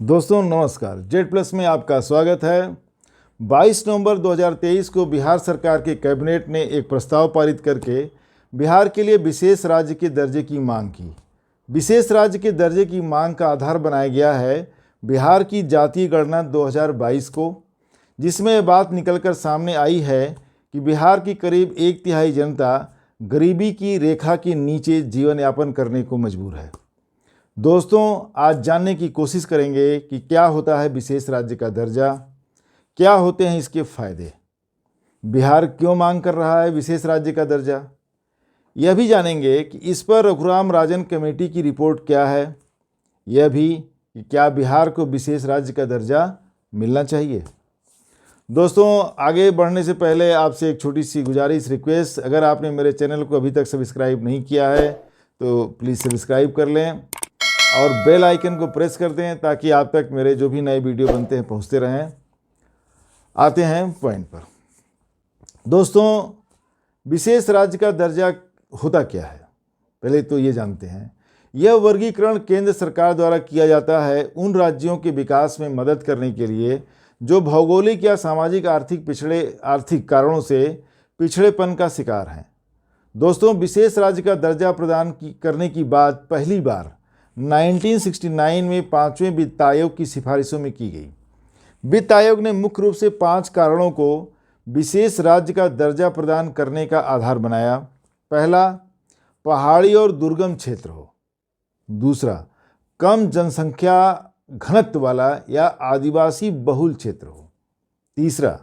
दोस्तों नमस्कार, Z plus में आपका स्वागत है। 22 नवंबर 2023 को बिहार सरकार के कैबिनेट ने एक प्रस्ताव पारित करके बिहार के लिए विशेष राज्य के दर्जे की मांग की। विशेष राज्य के दर्जे की मांग का आधार बनाया गया है बिहार की जातीय गणना 2022 को, जिसमें यह बात निकलकर सामने आई है कि बिहार की करीब 1/3 जनता गरीबी की रेखा के नीचे जीवन यापन करने को मजबूर है। दोस्तों, आज जानने की कोशिश करेंगे कि क्या होता है विशेष राज्य का दर्जा, क्या होते हैं इसके फायदे, बिहार क्यों मांग कर रहा है विशेष राज्य का दर्जा। यह भी जानेंगे कि इस पर रघुराम राजन कमेटी की रिपोर्ट क्या है, यह भी कि क्या बिहार को विशेष राज्य का दर्जा मिलना चाहिए। दोस्तों, आगे बढ़ने से पहले आपसे एक छोटी सी गुजारिश, रिक्वेस्ट, अगर आपने मेरे चैनल को अभी तक सब्सक्राइब नहीं किया है तो प्लीज़ सब्सक्राइब कर लें और बेल आइकन को प्रेस कर दें ताकि आप तक मेरे जो भी नए वीडियो बनते हैं पहुंचते रहें। आते हैं पॉइंट पर। दोस्तों, विशेष राज्य का दर्जा होता क्या है, पहले तो ये जानते हैं। यह वर्गीकरण केंद्र सरकार द्वारा किया जाता है उन राज्यों के विकास में मदद करने के लिए जो भौगोलिक या सामाजिक आर्थिक कारणों से पिछड़ेपन का शिकार हैं। दोस्तों, विशेष राज्य का दर्जा प्रदान करने की बात पहली बार 1969 में 5वें वित्त आयोग की सिफारिशों में की गई। वित्त आयोग ने मुख्य रूप से 5 कारणों को विशेष राज्य का दर्जा प्रदान करने का आधार बनाया। पहला, पहाड़ी और दुर्गम क्षेत्र हो। दूसरा, कम जनसंख्या घनत्व वाला या आदिवासी बहुल क्षेत्र हो। तीसरा,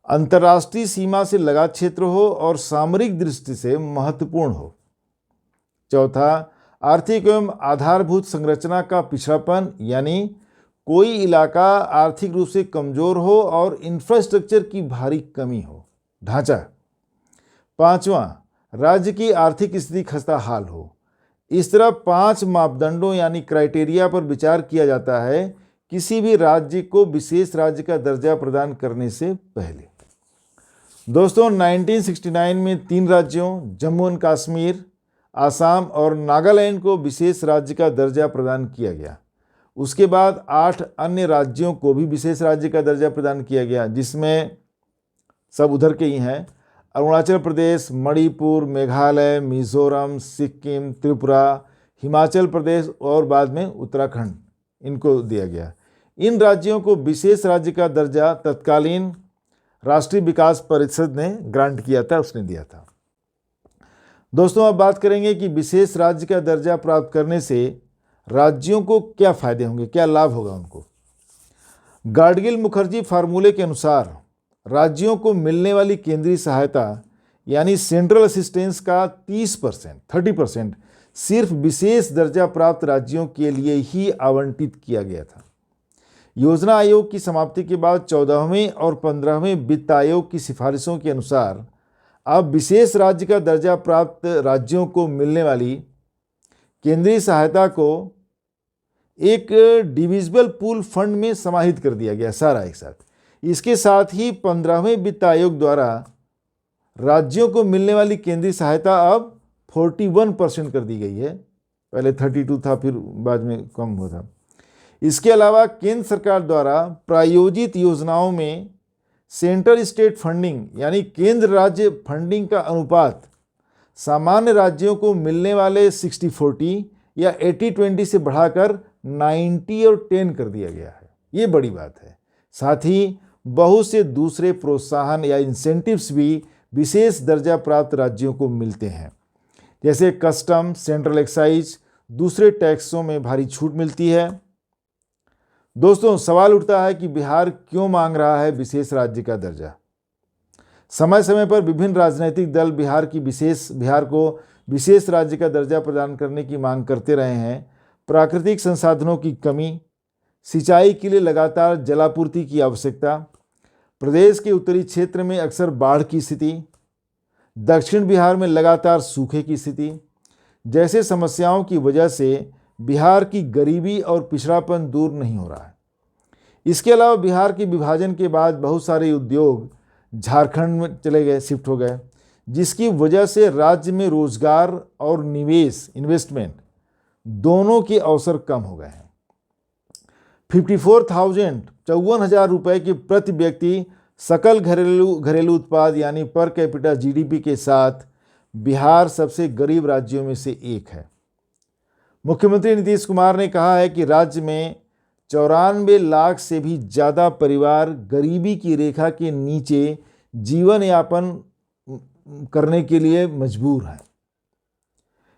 अंतर्राष्ट्रीय सीमा से लगा क्षेत्र हो और सामरिक दृष्टि से महत्वपूर्ण हो। चौथा, आर्थिक एवं आधारभूत संरचना का पिछड़ापन, यानी कोई इलाका आर्थिक रूप से कमजोर हो और इंफ्रास्ट्रक्चर की भारी कमी हो, ढांचा। पांचवा, राज्य की आर्थिक स्थिति खस्ता हाल हो। इस तरह 5 मापदंडों यानी क्राइटेरिया पर विचार किया जाता है किसी भी राज्य को विशेष राज्य का दर्जा प्रदान करने से पहले। दोस्तों, 1969 में 3 राज्यों जम्मू एंड कश्मीर, आसाम और नागालैंड को विशेष राज्य का दर्जा प्रदान किया गया। उसके बाद 8 अन्य राज्यों को भी विशेष राज्य का दर्जा प्रदान किया गया, जिसमें सब उधर के ही हैं: अरुणाचल प्रदेश, मणिपुर, मेघालय, मिजोरम, सिक्किम, त्रिपुरा, हिमाचल प्रदेश और बाद में उत्तराखंड, इनको दिया गया। इन राज्यों को विशेष राज्य का दर्जा तत्कालीन राष्ट्रीय विकास परिषद ने ग्रांट किया था, उसने दिया था। दोस्तों, अब बात करेंगे कि विशेष राज्य का दर्जा प्राप्त करने से राज्यों को क्या फायदे होंगे, क्या लाभ होगा उनको। गाडगिल मुखर्जी फार्मूले के अनुसार राज्यों को मिलने वाली केंद्रीय सहायता यानी सेंट्रल असिस्टेंस का 30% सिर्फ विशेष दर्जा प्राप्त राज्यों के लिए ही आवंटित किया गया था। योजना आयोग की समाप्ति के बाद 14वें और 15वें वित्त आयोग की सिफारिशों के अनुसार अब विशेष राज्य का दर्जा प्राप्त राज्यों को मिलने वाली केंद्रीय सहायता को एक डिविजिबल पूल फंड में समाहित कर दिया गया, सारा एक साथ। इसके साथ ही 15वें वित्त आयोग द्वारा राज्यों को मिलने वाली केंद्रीय सहायता अब 41% कर दी गई है। पहले 32 था, फिर बाद में कम हुआ था। इसके अलावा केंद्र सरकार द्वारा प्रायोजित योजनाओं में सेंट्रल स्टेट फंडिंग यानी केंद्र राज्य फंडिंग का अनुपात सामान्य राज्यों को मिलने वाले 60-40 या 80-20 से बढ़ाकर 90 और 10 कर दिया गया है। ये बड़ी बात है। साथ ही बहुत से दूसरे प्रोत्साहन या इंसेंटिव्स भी विशेष दर्जा प्राप्त राज्यों को मिलते हैं, जैसे कस्टम, सेंट्रल एक्साइज, दूसरे टैक्सों में भारी छूट मिलती है। दोस्तों, सवाल उठता है कि बिहार क्यों मांग रहा है विशेष राज्य का दर्जा। समय समय पर विभिन्न राजनीतिक दल बिहार को विशेष राज्य का दर्जा प्रदान करने की मांग करते रहे हैं। प्राकृतिक संसाधनों की कमी, सिंचाई के लिए लगातार जलापूर्ति की आवश्यकता, प्रदेश के उत्तरी क्षेत्र में अक्सर बाढ़ की स्थिति, दक्षिण बिहार में लगातार सूखे की स्थिति जैसे समस्याओं की वजह से बिहार की गरीबी और पिछड़ापन दूर नहीं हो रहा है। इसके अलावा बिहार के विभाजन के बाद बहुत सारे उद्योग झारखंड में चले गए, शिफ्ट हो गए, जिसकी वजह से राज्य में रोजगार और निवेश, इन्वेस्टमेंट दोनों के अवसर कम हो गए हैं। 54,000 रुपये की प्रति व्यक्ति सकल घरेलू उत्पाद यानी पर कैपिटा जीडीपी के साथ बिहार सबसे गरीब राज्यों में से एक है। मुख्यमंत्री नीतीश कुमार ने कहा है कि राज्य में 94 लाख से भी ज़्यादा परिवार गरीबी की रेखा के नीचे जीवन यापन करने के लिए मजबूर हैं।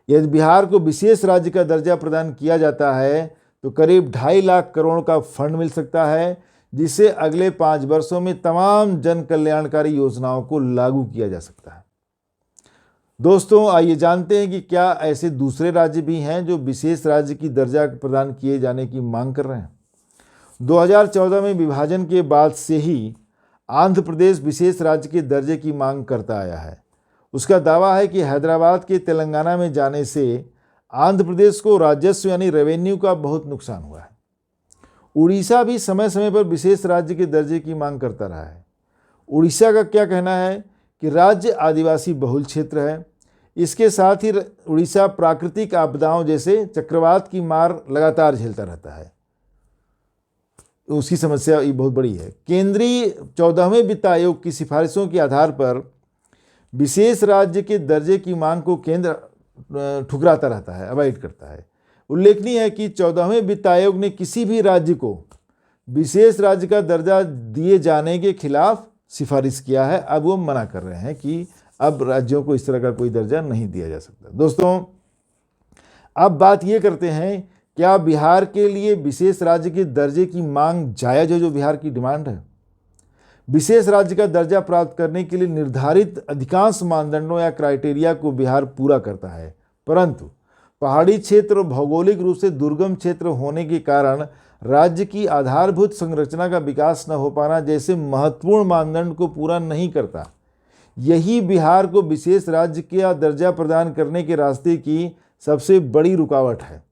यदि बिहार को विशेष राज्य का दर्जा प्रदान किया जाता है तो करीब 2.5 लाख करोड़ का फंड मिल सकता है, जिसे अगले 5 वर्षों में तमाम जन कल्याणकारी योजनाओं को लागू किया जा सकता है। दोस्तों, आइए जानते हैं कि क्या ऐसे दूसरे राज्य भी हैं जो विशेष राज्य की दर्जा प्रदान किए जाने की मांग कर रहे हैं। 2014 में विभाजन के बाद से ही आंध्र प्रदेश विशेष राज्य के दर्जे की मांग करता आया है। उसका दावा है कि हैदराबाद के तेलंगाना में जाने से आंध्र प्रदेश को राजस्व यानी रेवेन्यू का बहुत नुकसान हुआ है। उड़ीसा भी समय समय पर विशेष राज्य के दर्जे की मांग करता रहा है। उड़ीसा का क्या कहना है कि राज्य आदिवासी बहुल क्षेत्र है। इसके साथ ही उड़ीसा प्राकृतिक आपदाओं जैसे चक्रवात की मार लगातार झेलता रहता है, उसकी समस्या ये बहुत बड़ी है। केंद्रीय 14वें वित्त आयोग की सिफारिशों के आधार पर विशेष राज्य के दर्जे की मांग को केंद्र ठुकराता रहता है, अवॉइड करता है। उल्लेखनीय है कि 14वें वित्त आयोग ने किसी भी राज्य को विशेष राज्य का दर्जा दिए जाने के खिलाफ सिफारिश किया है। अब वो मना कर रहे हैं कि अब राज्यों को इस तरह का कोई दर्जा नहीं दिया जा सकता। दोस्तों, अब बात ये करते हैं, क्या बिहार के लिए विशेष राज्य के दर्जे की मांग जायज़ है, जो बिहार की डिमांड है। विशेष राज्य का दर्जा प्राप्त करने के लिए निर्धारित अधिकांश मानदंडों या क्राइटेरिया को बिहार पूरा करता है, परंतु पहाड़ी क्षेत्र और भौगोलिक रूप से दुर्गम क्षेत्र होने के कारण राज्य की आधारभूत संरचना का विकास न हो पाना जैसे महत्वपूर्ण मानदंड को पूरा नहीं करता। यही बिहार को विशेष राज्य का दर्जा प्रदान करने के रास्ते की सबसे बड़ी रुकावट है।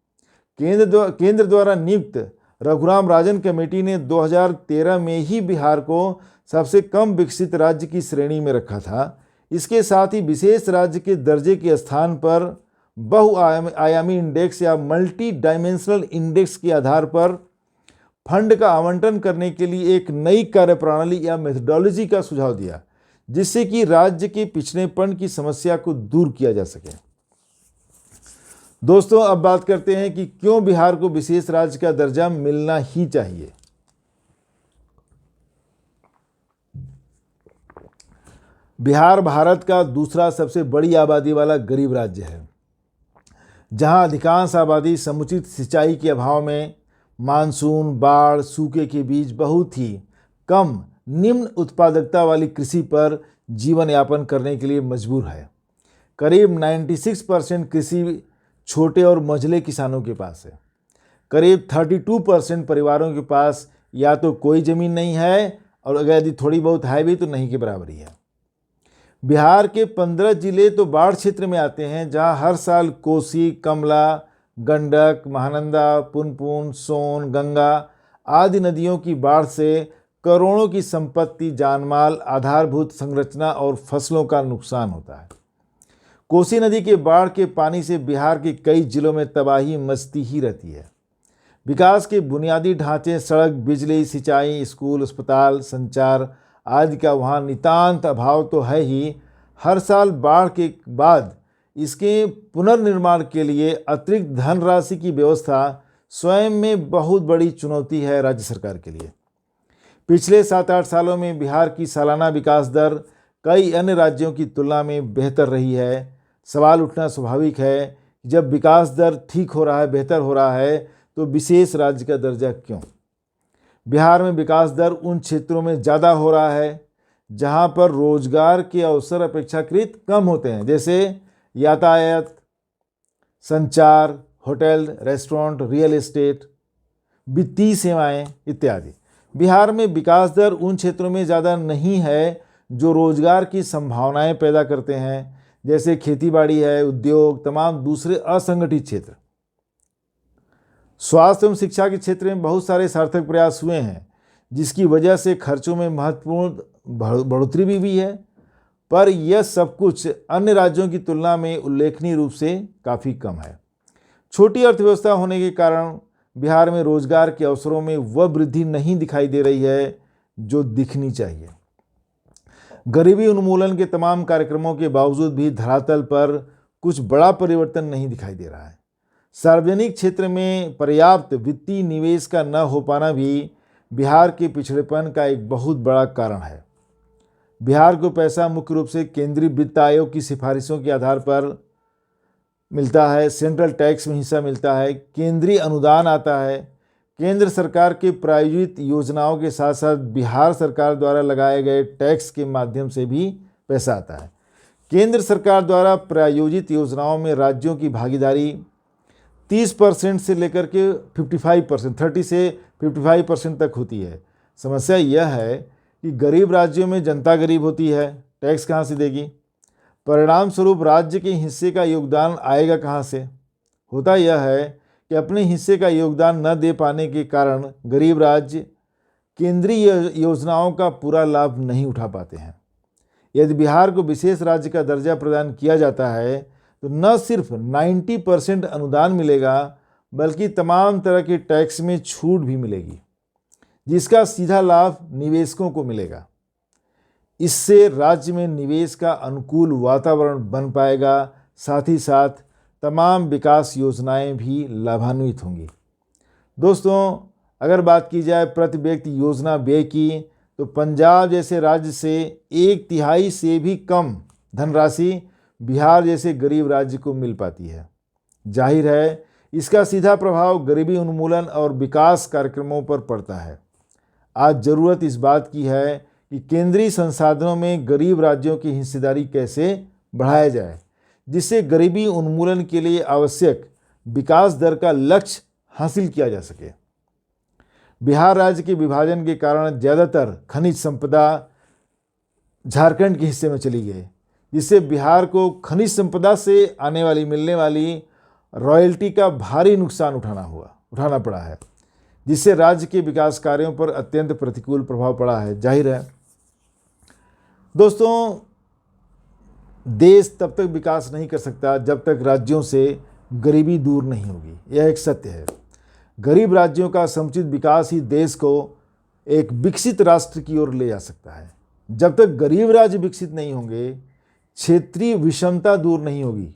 केंद्र द्वारा नियुक्त रघुराम राजन कमेटी ने 2013 में ही बिहार को सबसे कम विकसित राज्य की श्रेणी में रखा था। इसके साथ ही विशेष राज्य के दर्जे के स्थान पर बहुआयामी इंडेक्स या मल्टी डायमेंशनल इंडेक्स के आधार पर फंड का आवंटन करने के लिए एक नई कार्यप्रणाली या मेथडोलॉजी का सुझाव दिया, जिससे कि राज्य के पिछड़ेपन की समस्या को दूर किया जा सके। दोस्तों, अब बात करते हैं कि क्यों बिहार को विशेष राज्य का दर्जा मिलना ही चाहिए। बिहार भारत का दूसरा सबसे बड़ी आबादी वाला गरीब राज्य है, जहां अधिकांश आबादी समुचित सिंचाई के अभाव में मानसून, बाढ़, सूखे के बीच बहुत ही कम निम्न उत्पादकता वाली कृषि पर जीवन यापन करने के लिए मजबूर है। करीब 96% कृषि छोटे और मझले किसानों के पास है। करीब 32% परिवारों के पास या तो कोई ज़मीन नहीं है, और अगर यदि थोड़ी बहुत है भी तो नहीं के बराबर ही है। बिहार के 15 जिले तो बाढ़ क्षेत्र में आते हैं, जहां हर साल कोसी, कमला, गंडक, महानंदा, पुनपुन, सोन, गंगा आदि नदियों की बाढ़ से करोड़ों की संपत्ति, जानमाल, आधारभूत संरचना और फसलों का नुकसान होता है। कोसी नदी के बाढ़ के पानी से बिहार के कई जिलों में तबाही मचती ही रहती है। विकास के बुनियादी ढांचे, सड़क, बिजली, सिंचाई, स्कूल, अस्पताल, संचार आदि का वहाँ नितांत अभाव तो है ही। हर साल बाढ़ के बाद इसके पुनर्निर्माण के लिए अतिरिक्त धनराशि की व्यवस्था स्वयं में बहुत बड़ी चुनौती है राज्य सरकार के लिए। पिछले 7-8 सालों में बिहार की सालाना विकास दर कई अन्य राज्यों की तुलना में बेहतर रही है। सवाल उठना स्वाभाविक है, जब विकास दर ठीक हो रहा है, बेहतर हो रहा है, तो विशेष राज्य का दर्जा क्यों। बिहार में विकास दर उन क्षेत्रों में ज़्यादा हो रहा है जहां पर रोजगार के अवसर अपेक्षाकृत कम होते हैं, जैसे यातायात, संचार, होटल, रेस्टोरेंट, रियल एस्टेट, वित्तीय सेवाएं इत्यादि। बिहार में विकास दर उन क्षेत्रों में ज़्यादा नहीं है जो रोजगार की संभावनाएं पैदा करते हैं, जैसे खेतीबाड़ी है, उद्योग, तमाम दूसरे असंगठित क्षेत्र। स्वास्थ्य एवं शिक्षा के क्षेत्र में बहुत सारे सार्थक प्रयास हुए हैं, जिसकी वजह से खर्चों में महत्वपूर्ण बढ़ोतरी भी है, पर यह सब कुछ अन्य राज्यों की तुलना में उल्लेखनीय रूप से काफ़ी कम है। छोटी अर्थव्यवस्था होने के कारण बिहार में रोजगार के अवसरों में वह वृद्धि नहीं दिखाई दे रही है जो दिखनी चाहिए। गरीबी उन्मूलन के तमाम कार्यक्रमों के बावजूद भी धरातल पर कुछ बड़ा परिवर्तन नहीं दिखाई दे रहा है। सार्वजनिक क्षेत्र में पर्याप्त वित्तीय निवेश का न हो पाना भी बिहार के पिछड़ेपन का एक बहुत बड़ा कारण है। बिहार को पैसा मुख्य रूप से केंद्रीय वित्त आयोग की सिफारिशों के आधार पर मिलता है, सेंट्रल टैक्स में हिस्सा मिलता है, केंद्रीय अनुदान आता है। केंद्र सरकार के प्रायोजित योजनाओं के साथ साथ बिहार सरकार द्वारा लगाए गए टैक्स के माध्यम से भी पैसा आता है। केंद्र सरकार द्वारा प्रायोजित योजनाओं में राज्यों की भागीदारी 30% से लेकर के 55%, 30 से 55% तक होती है। समस्या यह है कि गरीब राज्यों में जनता गरीब होती है, टैक्स कहाँ से देगी? परिणाम स्वरूप राज्य के हिस्से का योगदान आएगा कहाँ से? होता यह है कि अपने हिस्से का योगदान न दे पाने के कारण गरीब राज्य केंद्रीय योजनाओं का पूरा लाभ नहीं उठा पाते हैं। यदि बिहार को विशेष राज्य का दर्जा प्रदान किया जाता है तो न सिर्फ 90% अनुदान मिलेगा बल्कि तमाम तरह के टैक्स में छूट भी मिलेगी, जिसका सीधा लाभ निवेशकों को मिलेगा। इससे राज्य में निवेश का अनुकूल वातावरण बन पाएगा, साथ ही साथ तमाम विकास योजनाएं भी लाभान्वित होंगी। दोस्तों, अगर बात की जाए प्रति व्यक्ति योजना व्यय की तो पंजाब जैसे राज्य से 1/3 से भी कम धनराशि बिहार जैसे गरीब राज्य को मिल पाती है। जाहिर है इसका सीधा प्रभाव गरीबी उन्मूलन और विकास कार्यक्रमों पर पड़ता है। आज ज़रूरत इस बात की है कि केंद्रीय संसाधनों में गरीब राज्यों की हिस्सेदारी कैसे बढ़ाया जाए, जिससे गरीबी उन्मूलन के लिए आवश्यक विकास दर का लक्ष्य हासिल किया जा सके। बिहार राज्य के विभाजन के कारण ज़्यादातर खनिज संपदा झारखंड के हिस्से में चली गई, जिससे बिहार को खनिज संपदा से मिलने वाली रॉयल्टी का भारी नुकसान उठाना पड़ा है, जिससे राज्य के विकास कार्यों पर अत्यंत प्रतिकूल प्रभाव पड़ा है। जाहिर है दोस्तों, देश तब तक विकास नहीं कर सकता जब तक राज्यों से गरीबी दूर नहीं होगी। यह एक सत्य है। गरीब राज्यों का समुचित विकास ही देश को एक विकसित राष्ट्र की ओर ले जा सकता है। जब तक गरीब राज्य विकसित नहीं होंगे, क्षेत्रीय विषमता दूर नहीं होगी।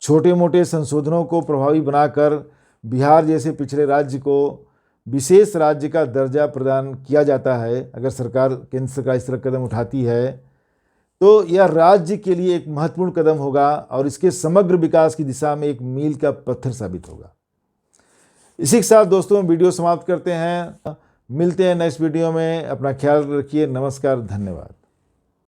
छोटे मोटे संशोधनों को प्रभावी बनाकर बिहार जैसे पिछड़े राज्य को विशेष राज्य का दर्जा प्रदान किया जाता है। अगर केंद्र सरकार इस तरह कदम उठाती है तो यह राज्य के लिए एक महत्वपूर्ण कदम होगा और इसके समग्र विकास की दिशा में एक मील का पत्थर साबित होगा। इसी के साथ दोस्तों वीडियो समाप्त करते हैं। मिलते हैं नेक्स्ट वीडियो में। अपना ख्याल रखिए। नमस्कार, धन्यवाद।